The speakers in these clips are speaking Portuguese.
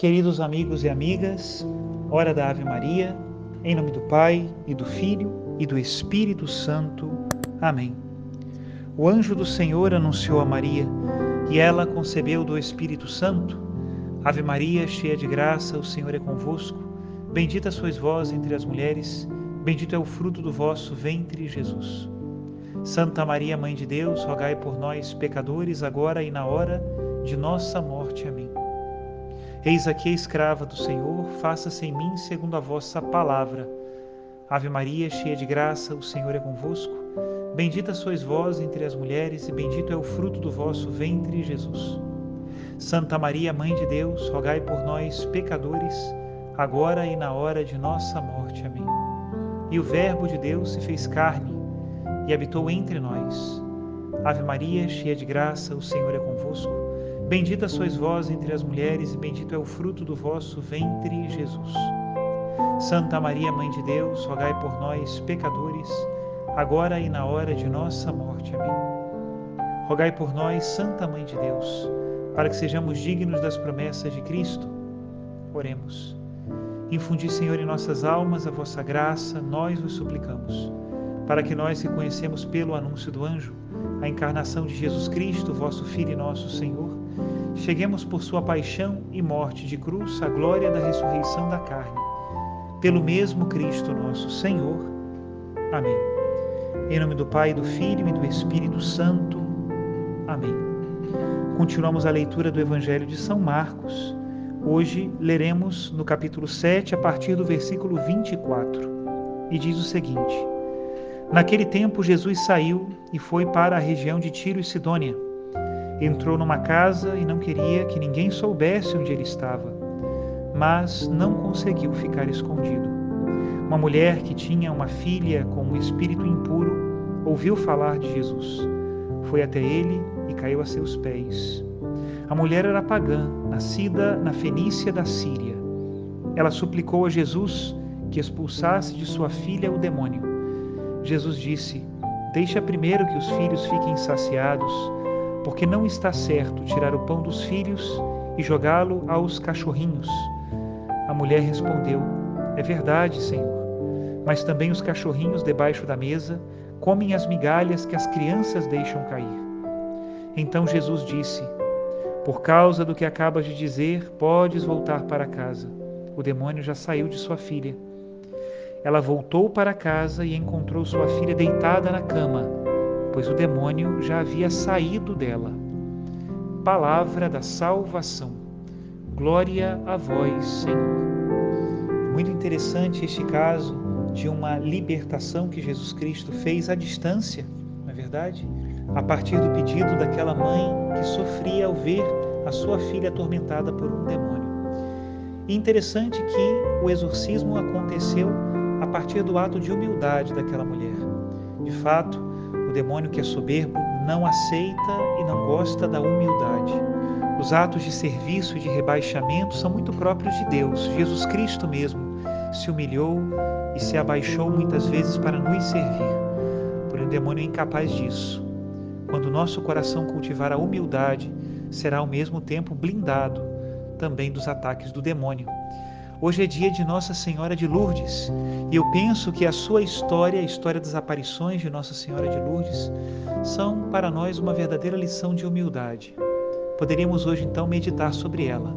Queridos amigos e amigas, hora da Ave Maria, em nome do Pai, e do Filho, e do Espírito Santo. Amém. O anjo do Senhor anunciou a Maria, e ela concebeu do Espírito Santo. Ave Maria, cheia de graça, o Senhor é convosco. Bendita sois vós entre as mulheres, bendito é o fruto do vosso ventre, Jesus. Santa Maria, Mãe de Deus, rogai por nós, pecadores, agora e na hora de nossa morte. Amém. Eis aqui a escrava do Senhor, faça-se em mim segundo a vossa palavra. Ave Maria, cheia de graça, o Senhor é convosco. Bendita sois vós entre as mulheres, e bendito é o fruto do vosso ventre, Jesus. Santa Maria, Mãe de Deus, rogai por nós, pecadores, agora e na hora de nossa morte. Amém. E o Verbo de Deus se fez carne e habitou entre nós. Ave Maria, cheia de graça, o Senhor é convosco. Bendita sois vós entre as mulheres, e bendito é o fruto do vosso ventre, Jesus. Santa Maria, Mãe de Deus, rogai por nós, pecadores, agora e na hora de nossa morte. Amém. Rogai por nós, Santa Mãe de Deus, para que sejamos dignos das promessas de Cristo. Oremos. Infundi, Senhor, em nossas almas a vossa graça, nós vos suplicamos, para que nós, que conhecemos pelo anúncio do anjo a encarnação de Jesus Cristo, vosso Filho e nosso Senhor, cheguemos por sua paixão e morte de cruz à glória da ressurreição da carne. Pelo mesmo Cristo nosso Senhor. Amém. Em nome do Pai, do Filho e do Espírito Santo. Amém. Continuamos a leitura do Evangelho de São Marcos. Hoje leremos no capítulo 7, a partir do versículo 24. E diz o seguinte: Naquele tempo Jesus saiu e foi para a região de Tiro e Sidônia. Entrou numa casa e não queria que ninguém soubesse onde ele estava, mas não conseguiu ficar escondido. Uma mulher que tinha uma filha com um espírito impuro ouviu falar de Jesus. Foi até ele e caiu a seus pés. A mulher era pagã, nascida na Fenícia da Síria. Ela suplicou a Jesus que expulsasse de sua filha o demônio. Jesus disse: Deixa primeiro que os filhos fiquem saciados, porque não está certo tirar o pão dos filhos e jogá-lo aos cachorrinhos. A mulher respondeu: É verdade, Senhor, mas também os cachorrinhos debaixo da mesa comem as migalhas que as crianças deixam cair. Então Jesus disse: Por causa do que acabas de dizer, podes voltar para casa. O demônio já saiu de sua filha. Ela voltou para casa e encontrou sua filha deitada na cama, pois o demônio já havia saído dela. Palavra da salvação. Glória a vós, Senhor. Muito interessante este caso de uma libertação que Jesus Cristo fez à distância, não é verdade? A partir do pedido daquela mãe que sofria ao ver a sua filha atormentada por um demônio. E interessante que o exorcismo aconteceu a partir do ato de humildade daquela mulher. De fato, o demônio que é soberbo não aceita e não gosta da humildade. Os atos de serviço e de rebaixamento são muito próprios de Deus. Jesus Cristo mesmo se humilhou e se abaixou muitas vezes para nos servir. Porém, o demônio é incapaz disso. Quando o nosso coração cultivar a humildade, será ao mesmo tempo blindado também dos ataques do demônio. Hoje é dia de Nossa Senhora de Lourdes, e eu penso que a sua história, a história das aparições de Nossa Senhora de Lourdes, são para nós uma verdadeira lição de humildade. Poderíamos hoje então meditar sobre ela.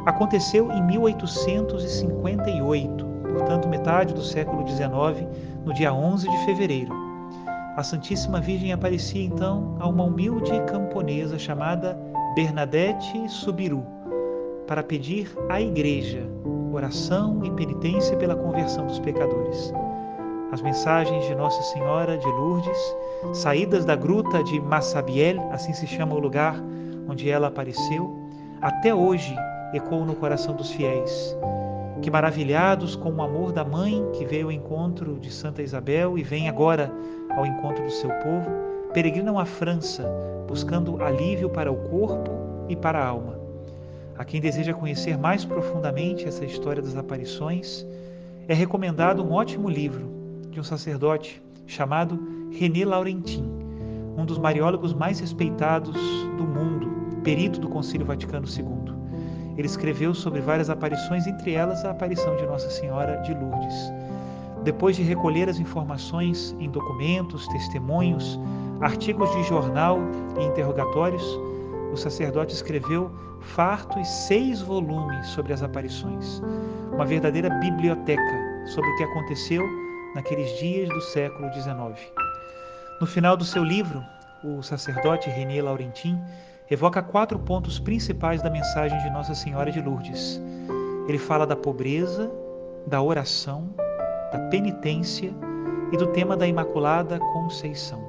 Aconteceu em 1858, portanto metade do século XIX, no dia 11 de fevereiro. A Santíssima Virgem aparecia então a uma humilde camponesa chamada Bernadette Subiru, para pedir à Igreja oração e penitência pela conversão dos pecadores. As mensagens de Nossa Senhora de Lourdes, saídas da gruta de Massabielle, assim se chama o lugar onde ela apareceu, até hoje ecoam no coração dos fiéis, que, maravilhados com o amor da mãe que veio ao encontro de Santa Isabel e vem agora ao encontro do seu povo, peregrinam à França, buscando alívio para o corpo e para a alma. A quem deseja conhecer mais profundamente essa história das aparições, é recomendado um ótimo livro de um sacerdote chamado René Laurentin, um dos mariólogos mais respeitados do mundo, perito do Concílio Vaticano II. ele escreveu sobre várias aparições, entre elas a aparição de Nossa Senhora de Lourdes. Depois de recolher as informações em documentos, testemunhos, artigos de jornal e interrogatórios, o sacerdote escreveu fartos 6 volumes sobre as aparições, uma verdadeira biblioteca sobre o que aconteceu naqueles dias do século XIX. No final do seu livro, o sacerdote René Laurentin evoca 4 pontos principais da mensagem de Nossa Senhora de Lourdes. Ele fala da pobreza, da oração, da penitência e do tema da Imaculada Conceição.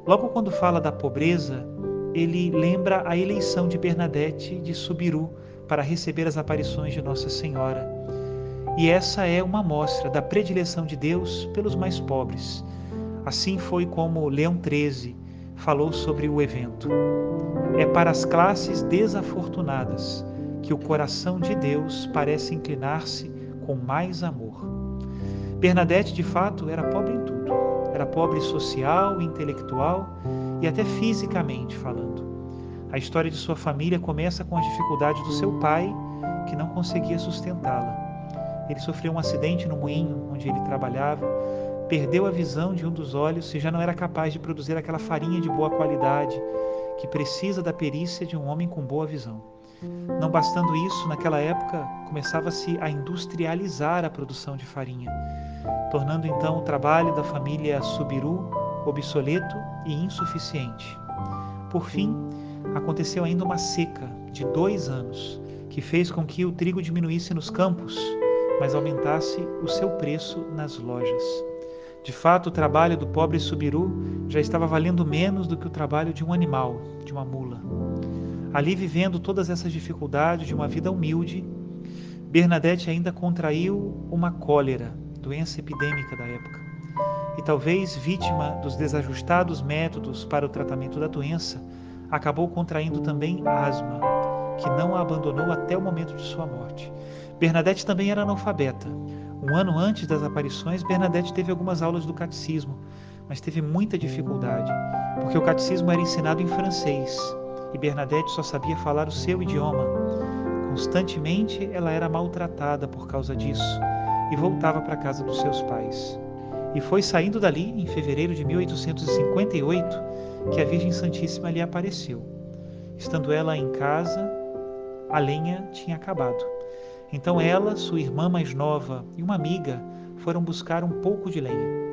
Logo quando fala da pobreza, ele lembra a eleição de Bernadette de Subiru para receber as aparições de Nossa Senhora. E essa é uma amostra da predileção de Deus pelos mais pobres. Assim foi como Leão XIII falou sobre o evento. É para as classes desafortunadas que o coração de Deus parece inclinar-se com mais amor. Bernadette, de fato, era pobre em tudo. Era pobre social, intelectual e até fisicamente falando. A história de sua família começa com as dificuldades do seu pai, que não conseguia sustentá-la. Ele sofreu um acidente no moinho onde ele trabalhava, perdeu a visão de um dos olhos e já não era capaz de produzir aquela farinha de boa qualidade que precisa da perícia de um homem com boa visão. Não bastando isso, naquela época começava-se a industrializar a produção de farinha, tornando então o trabalho da família Subiru obsoleto e insuficiente. Por fim, aconteceu ainda uma seca de 2 anos, que fez com que o trigo diminuísse nos campos, mas aumentasse o seu preço nas lojas. De fato, o trabalho do pobre Subiru já estava valendo menos do que o trabalho de um animal, de uma mula. Ali, vivendo todas essas dificuldades de uma vida humilde, Bernadette ainda contraiu uma cólera, doença epidêmica da época. E talvez, vítima dos desajustados métodos para o tratamento da doença, acabou contraindo também asma, que não a abandonou até o momento de sua morte. Bernadette também era analfabeta. Um ano antes das aparições, Bernadette teve algumas aulas do catecismo, mas teve muita dificuldade, porque o catecismo era ensinado em francês, e Bernadette só sabia falar o seu idioma. Constantemente ela era maltratada por causa disso, e voltava para a casa dos seus pais. E foi saindo dali, em fevereiro de 1858, que a Virgem Santíssima lhe apareceu. Estando ela em casa, a lenha tinha acabado. Então ela, sua irmã mais nova e uma amiga foram buscar um pouco de lenha.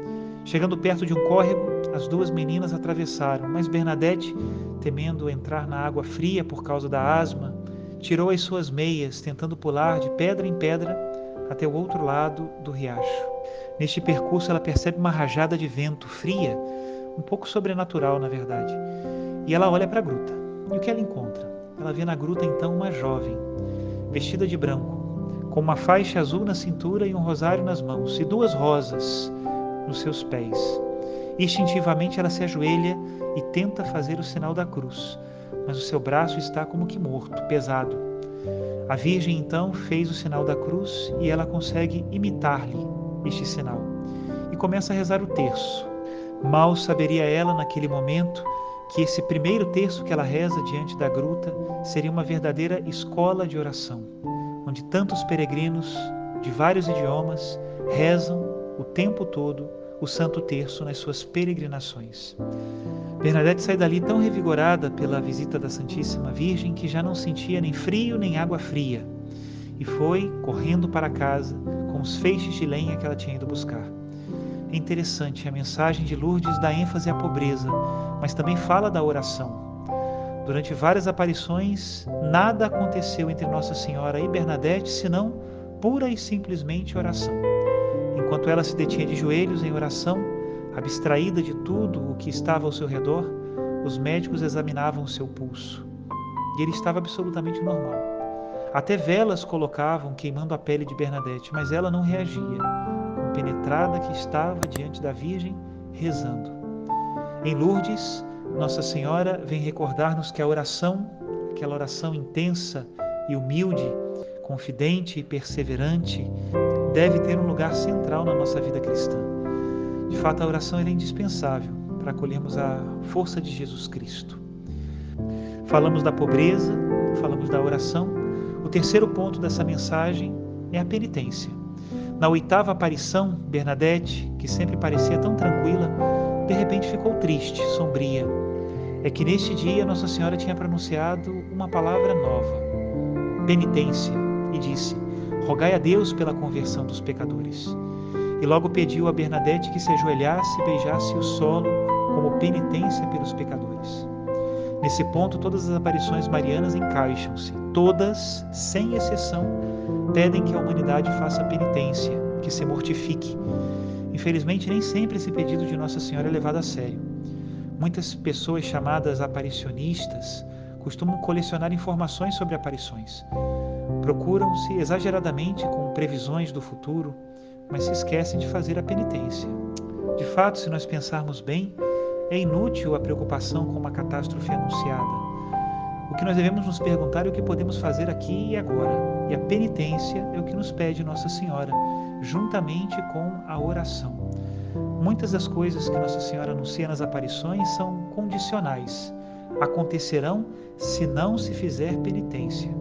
Chegando perto de um córrego, as 2 meninas atravessaram, mas Bernadette, temendo entrar na água fria por causa da asma, tirou as suas meias, tentando pular de pedra em pedra até o outro lado do riacho. Neste percurso ela percebe uma rajada de vento fria, um pouco sobrenatural na verdade, e ela olha para a gruta. E o que ela encontra? Ela vê na gruta então uma jovem, vestida de branco, com uma faixa azul na cintura e um rosário nas mãos, e 2 rosas nos seus pés. Instintivamente ela se ajoelha e tenta fazer o sinal da cruz, mas o seu braço está como que morto, pesado. A Virgem então fez o sinal da cruz e ela consegue imitar-lhe este sinal e começa a rezar o terço. Mal saberia ela naquele momento que esse primeiro terço que ela reza diante da gruta seria uma verdadeira escola de oração, onde tantos peregrinos de vários idiomas rezam o tempo todo o Santo Terço nas suas peregrinações. Bernadette sai dali tão revigorada pela visita da Santíssima Virgem que já não sentia nem frio nem água fria, e foi correndo para casa com os feixes de lenha que ela tinha ido buscar. É interessante, a mensagem de Lourdes dá ênfase à pobreza, mas também fala da oração. Durante várias aparições, nada aconteceu entre Nossa Senhora e Bernadette, senão pura e simplesmente oração. Enquanto ela se detinha de joelhos em oração, abstraída de tudo o que estava ao seu redor, os médicos examinavam o seu pulso. E ele estava absolutamente normal. Até velas colocavam queimando a pele de Bernadette, mas ela não reagia, compenetrada que estava diante da Virgem, rezando. Em Lourdes, Nossa Senhora vem recordar-nos que a oração, aquela oração intensa e humilde, confidente e perseverante, deve ter um lugar central na nossa vida cristã. De fato, a oração é indispensável para acolhermos a força de Jesus Cristo. Falamos da pobreza, falamos da oração, terceiro ponto dessa mensagem é a penitência. Na oitava aparição, Bernadette, que sempre parecia tão tranquila, de repente ficou triste, sombria. É que neste dia Nossa Senhora tinha pronunciado uma palavra nova, penitência, e disse: rogai a Deus pela conversão dos pecadores. E logo pediu a Bernadette que se ajoelhasse e beijasse o solo como penitência pelos pecadores. Nesse ponto, todas as aparições marianas encaixam-se. Todas, sem exceção, pedem que a humanidade faça penitência, que se mortifique. Infelizmente, nem sempre esse pedido de Nossa Senhora é levado a sério. Muitas pessoas chamadas aparicionistas costumam colecionar informações sobre aparições. Procuram-se exageradamente com previsões do futuro, mas se esquecem de fazer a penitência. De fato, se nós pensarmos bem, é inútil a preocupação com uma catástrofe anunciada. O que nós devemos nos perguntar é o que podemos fazer aqui e agora. E a penitência é o que nos pede Nossa Senhora, juntamente com a oração. Muitas das coisas que Nossa Senhora anuncia nas aparições são condicionais. Acontecerão se não se fizer penitência.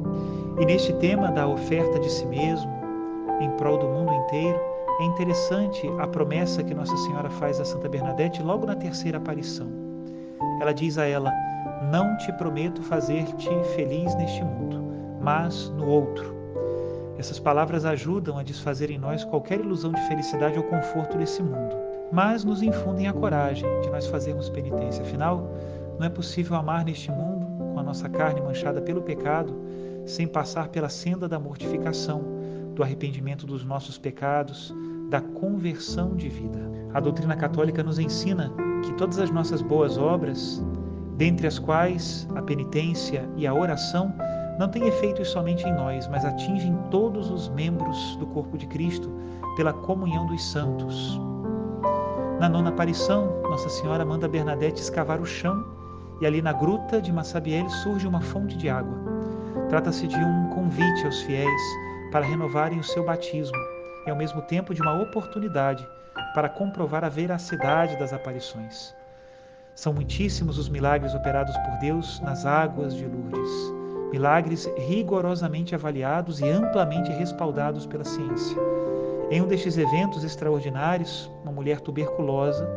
E neste tema da oferta de si mesmo, em prol do mundo inteiro, é interessante a promessa que Nossa Senhora faz a Santa Bernadette logo na terceira aparição. Ela diz a ela: não te prometo fazer-te feliz neste mundo, mas no outro. Essas palavras ajudam a desfazer em nós qualquer ilusão de felicidade ou conforto desse mundo, mas nos infundem a coragem de nós fazermos penitência. Afinal, não é possível amar neste mundo, com a nossa carne manchada pelo pecado, sem passar pela senda da mortificação, do arrependimento dos nossos pecados, da conversão de vida. A doutrina católica nos ensina que todas as nossas boas obras, dentre as quais a penitência e a oração, não têm efeitos somente em nós, mas atingem todos os membros do corpo de Cristo pela comunhão dos santos. Na nona aparição, Nossa Senhora manda Bernadette escavar o chão e ali na gruta de Massabielle surge uma fonte de água. Trata-se de um convite aos fiéis para renovarem o seu batismo e ao mesmo tempo de uma oportunidade para comprovar a veracidade das aparições. São muitíssimos os milagres operados por Deus nas águas de Lourdes, milagres rigorosamente avaliados e amplamente respaldados pela ciência. Em um destes eventos extraordinários, uma mulher tuberculosa,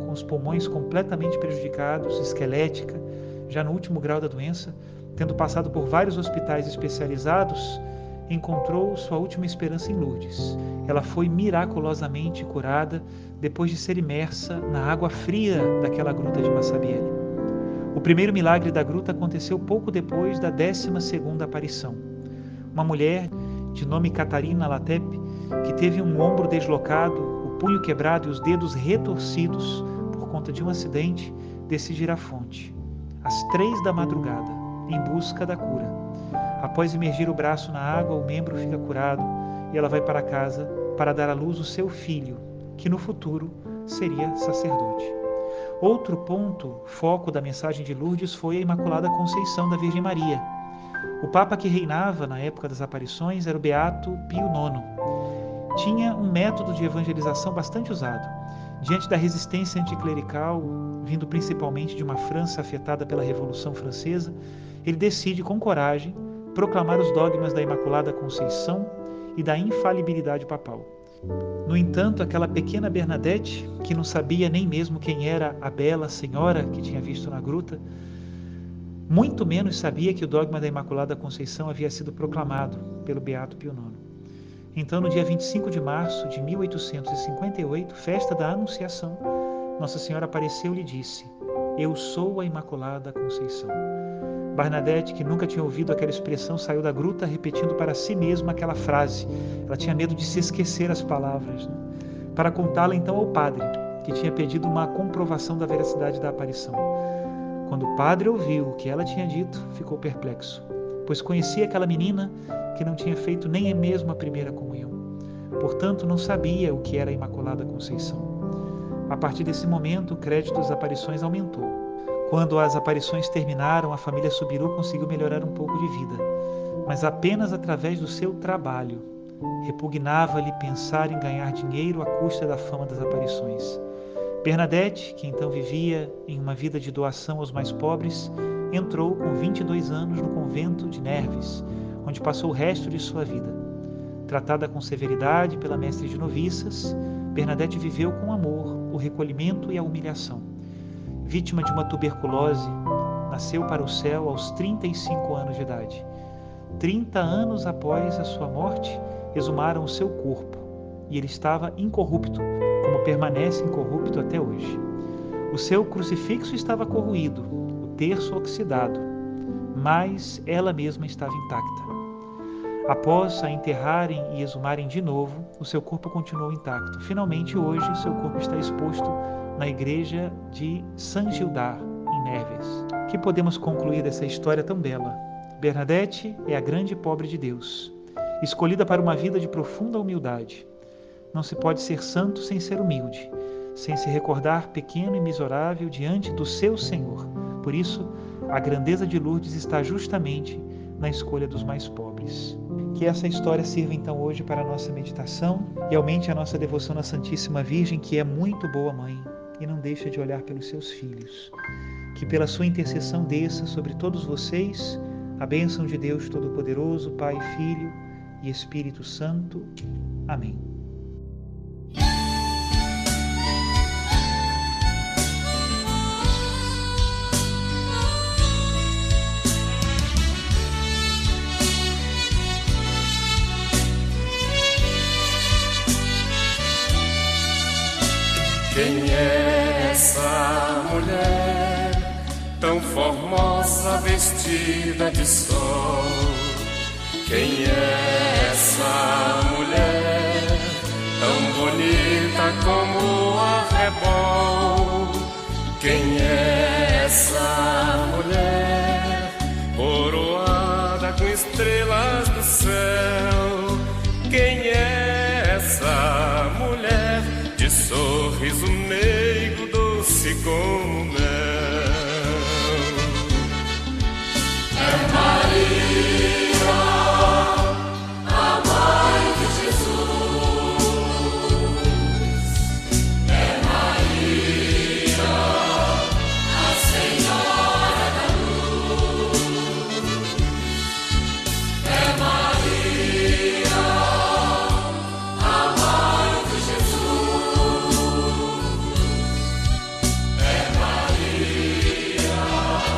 com os pulmões completamente prejudicados, esquelética, já no último grau da doença, tendo passado por vários hospitais especializados, encontrou sua última esperança em Lourdes. Ela foi miraculosamente curada depois de ser imersa na água fria daquela gruta de Massabielle. O primeiro milagre da gruta aconteceu pouco depois da 12ª aparição. Uma mulher, de nome Catarina Latepe, que teve um ombro deslocado, o punho quebrado e os dedos retorcidos por conta de um acidente, decide ir à fonte, às 3 da madrugada, em busca da cura. Após imergir o braço na água, o membro fica curado e ela vai para casa para dar à luz o seu filho, que no futuro seria sacerdote. Outro ponto, foco da mensagem de Lourdes, foi a Imaculada Conceição da Virgem Maria. O Papa que reinava na época das aparições era o Beato Pio IX. Tinha um método de evangelização bastante usado. Diante da resistência anticlerical, vindo principalmente de uma França afetada pela Revolução Francesa, ele decide, com coragem, proclamar os dogmas da Imaculada Conceição e da infalibilidade papal. No entanto, aquela pequena Bernadette, que não sabia nem mesmo quem era a bela senhora que tinha visto na gruta, muito menos sabia que o dogma da Imaculada Conceição havia sido proclamado pelo Beato Pio IX. Então, no dia 25 de março de 1858, festa da Anunciação, Nossa Senhora apareceu e lhe disse: eu sou a Imaculada Conceição. Bernadette, que nunca tinha ouvido aquela expressão, saiu da gruta repetindo para si mesma aquela frase. Ela tinha medo de se esquecer as palavras, para contá-la então ao padre, que tinha pedido uma comprovação da veracidade da aparição. Quando o padre ouviu o que ela tinha dito, ficou perplexo, pois conhecia aquela menina que não tinha feito nem mesmo a primeira comunhão. Portanto, não sabia o que era a Imaculada Conceição. A partir desse momento, o crédito das aparições aumentou. Quando as aparições terminaram, a família Subiru conseguiu melhorar um pouco de vida, mas apenas através do seu trabalho. Repugnava-lhe pensar em ganhar dinheiro à custa da fama das aparições. Bernadette, que então vivia em uma vida de doação aos mais pobres, entrou com 22 anos no convento de Nerves, onde passou o resto de sua vida. Tratada com severidade pela mestre de noviças, Bernadette viveu com amor o recolhimento e a humilhação. Vítima de uma tuberculose, nasceu para o céu aos 35 anos de idade. 30 anos após a sua morte, exumaram o seu corpo, e ele estava incorrupto, como permanece incorrupto até hoje. O seu crucifixo estava corroído, o terço oxidado, mas ela mesma estava intacta. Após a enterrarem e exumarem de novo, o seu corpo continuou intacto. Finalmente, hoje, seu corpo está exposto na igreja de Saint Gildard, em Nevers. Que podemos concluir dessa história tão bela? Bernadette é a grande pobre de Deus, escolhida para uma vida de profunda humildade. Não se pode ser santo sem ser humilde, sem se recordar pequeno e miserável diante do seu Senhor. Por isso, a grandeza de Lourdes está justamente na escolha dos mais pobres. Que essa história sirva então hoje para a nossa meditação e aumente a nossa devoção na Santíssima Virgem, que é muito boa mãe e não deixa de olhar pelos seus filhos. Que pela sua intercessão desça sobre todos vocês a bênção de Deus Todo-Poderoso, Pai, Filho e Espírito Santo. Amém. Quem é essa mulher tão formosa, vestida de sol? Quem é essa mulher tão bonita como arrebol? Quem é essa mulher coroada com estrelas do céu? Quem é essa mulher de sorriso meigo, doce como mel? É Maria, a mãe de Jesus. É Maria, a Senhora da Luz. É Maria, a mãe de Jesus. É Maria, a Senhora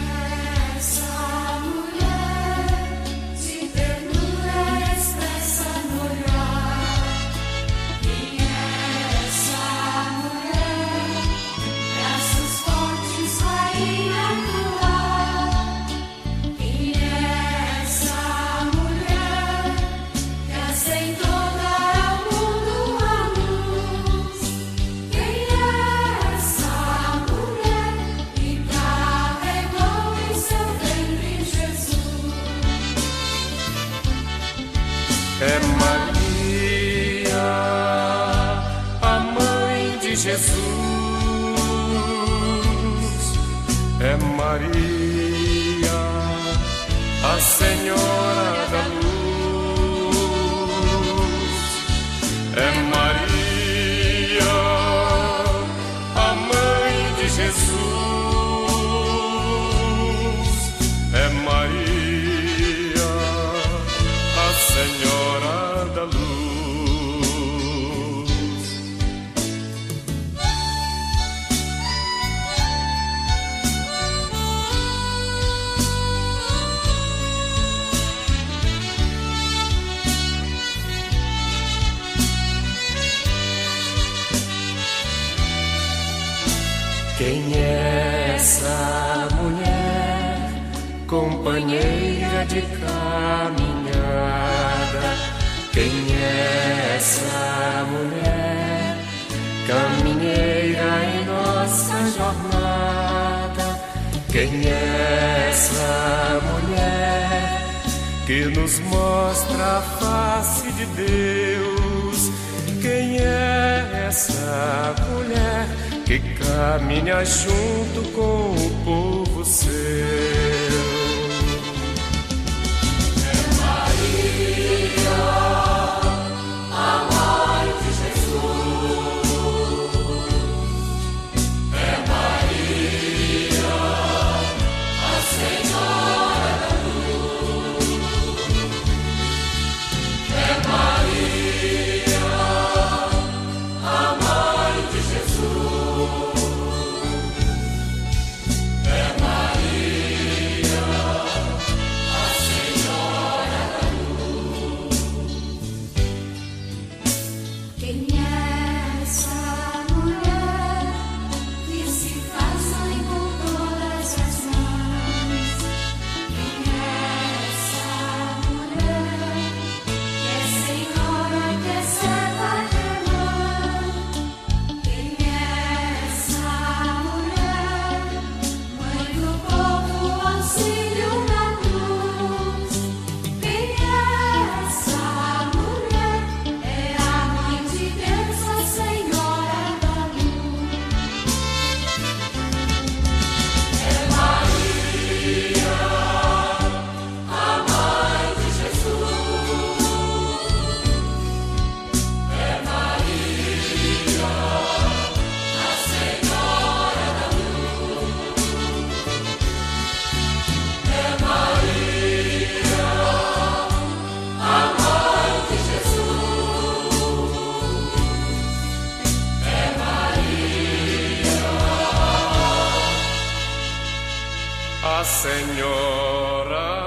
da Luz. Essa mulher de ternura expressa no olhar. Quem é essa mulher? Braços fortes, rainha do lar. Quem é essa mulher que aceitou dar ao mundo a luz? Quem é essa mulher que carregou em seu ventre Jesus? É Maria, a mãe de Jesus. É Maria, a Senhora da Luz. É Maria, a mãe de Jesus. É Maria, a Senhora da Luz. Quem é essa mulher, companheira de caminhada? Quem é essa mulher, caminheira em nossa jornada? Quem é essa mulher que nos mostra a face de Deus? Quem é essa mulher que caminha junto com o povo seu? É Maria, a mãe de Jesus. É Maria. Senhora